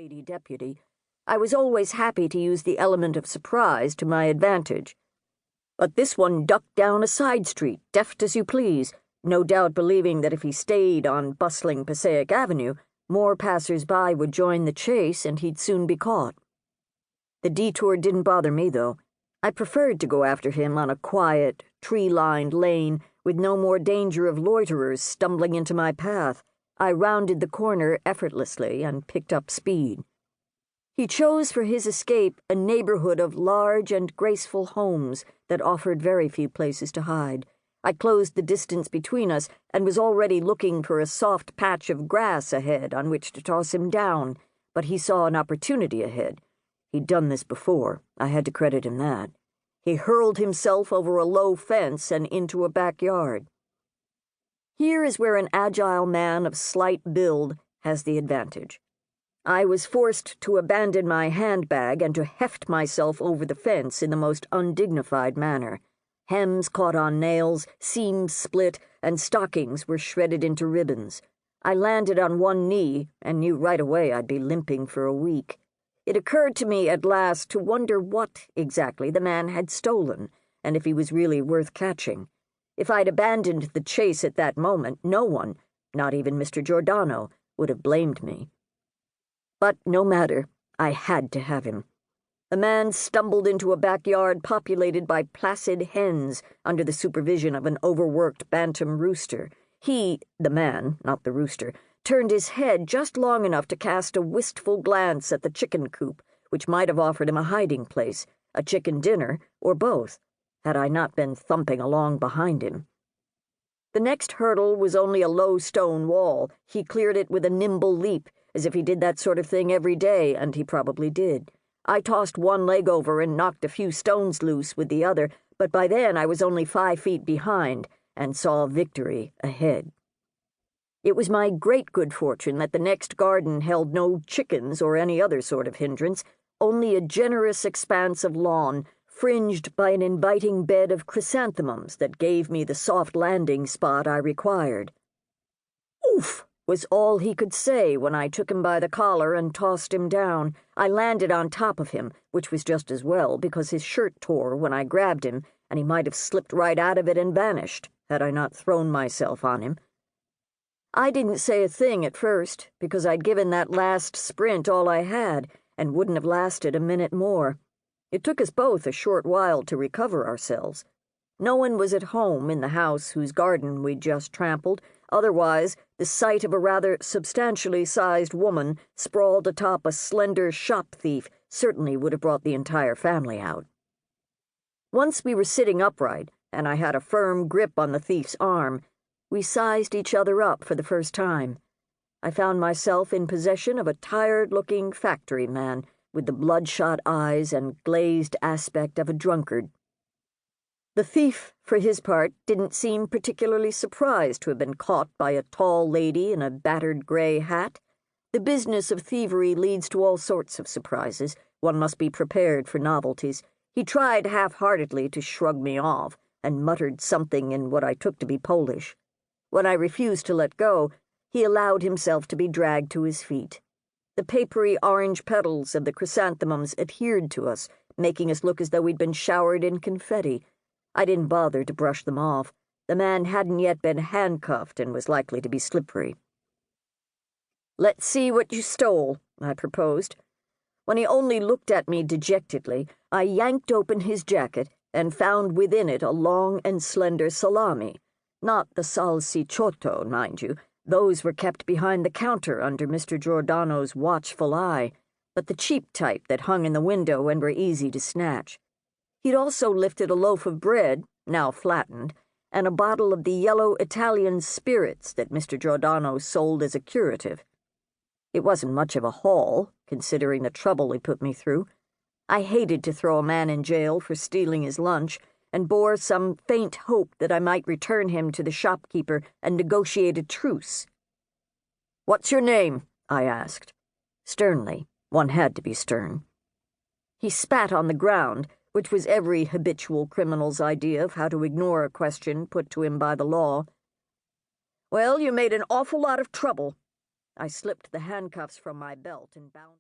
lady deputy, I was always happy to use the element of surprise to my advantage. But this one ducked down a side street, deft as you please, no doubt believing that if he stayed on bustling Passaic Avenue, more passers-by would join the chase and he'd soon be caught. The detour didn't bother me, though. I preferred to go after him on a quiet, tree-lined lane with no more danger of loiterers stumbling into my path. I rounded the corner effortlessly and picked up speed. He chose for his escape a neighborhood of large and graceful homes that offered very few places to hide. I closed the distance between us and was already looking for a soft patch of grass ahead on which to toss him down, but he saw an opportunity ahead. He'd done this before. I had to credit him that. He hurled himself over a low fence and into a backyard. Here is where an agile man of slight build has the advantage. I was forced to abandon my handbag and to heft myself over the fence in the most undignified manner. Hems caught on nails, seams split, and stockings were shredded into ribbons. I landed on one knee and knew right away I'd be limping for a week. It occurred to me at last to wonder what exactly the man had stolen, and if he was really worth catching. If I'd abandoned the chase at that moment, no one, not even Mr. Giordano, would have blamed me. But no matter, I had to have him. The man stumbled into a backyard populated by placid hens under the supervision of an overworked bantam rooster. He, the man, not the rooster, turned his head just long enough to cast a wistful glance at the chicken coop, which might have offered him a hiding place, a chicken dinner, or both, had I not been thumping along behind him. The next hurdle was only a low stone wall. He cleared it with a nimble leap, as if he did that sort of thing every day, and he probably did. I tossed one leg over and knocked a few stones loose with the other, but by then I was only 5 feet behind and saw victory ahead. It was my great good fortune that the next garden held no chickens or any other sort of hindrance, only a generous expanse of lawn, fringed by an inviting bed of chrysanthemums that gave me the soft landing spot I required. "Oof!" was all he could say when I took him by the collar and tossed him down. I landed on top of him, which was just as well, because his shirt tore when I grabbed him, and he might have slipped right out of it and vanished, had I not thrown myself on him. I didn't say a thing at first, because I'd given that last sprint all I had, and wouldn't have lasted a minute more. It took us both a short while to recover ourselves. No one was at home in the house whose garden we'd just trampled. Otherwise, the sight of a rather substantially sized woman sprawled atop a slender shop thief certainly would have brought the entire family out. Once we were sitting upright, and I had a firm grip on the thief's arm, we sized each other up for the first time. I found myself in possession of a tired-looking factory man with the bloodshot eyes and glazed aspect of a drunkard. The thief, for his part, didn't seem particularly surprised to have been caught by a tall lady in a battered gray hat. The business of thievery leads to all sorts of surprises. One must be prepared for novelties. He tried half-heartedly to shrug me off, and muttered something in what I took to be Polish. When I refused to let go, he allowed himself to be dragged to his feet. The papery orange petals of the chrysanthemums adhered to us, making us look as though we'd been showered in confetti. I didn't bother to brush them off. The man hadn't yet been handcuffed and was likely to be slippery. "Let's see what you stole," I proposed. When he only looked at me dejectedly, I yanked open his jacket and found within it a long and slender salami. Not the salsicciotto, mind you. Those were kept behind the counter under Mr. Giordano's watchful eye, but the cheap type that hung in the window and were easy to snatch. He'd also lifted a loaf of bread, now flattened, and a bottle of the yellow Italian spirits that Mr. Giordano sold as a curative. It wasn't much of a haul, considering the trouble he put me through. I hated to throw a man in jail for stealing his lunch, and bore some faint hope that I might return him to the shopkeeper and negotiate a truce. "What's your name?" I asked. Sternly. One had to be stern. He spat on the ground, which was every habitual criminal's idea of how to ignore a question put to him by the law. "Well, you made an awful lot of trouble." I slipped the handcuffs from my belt and bound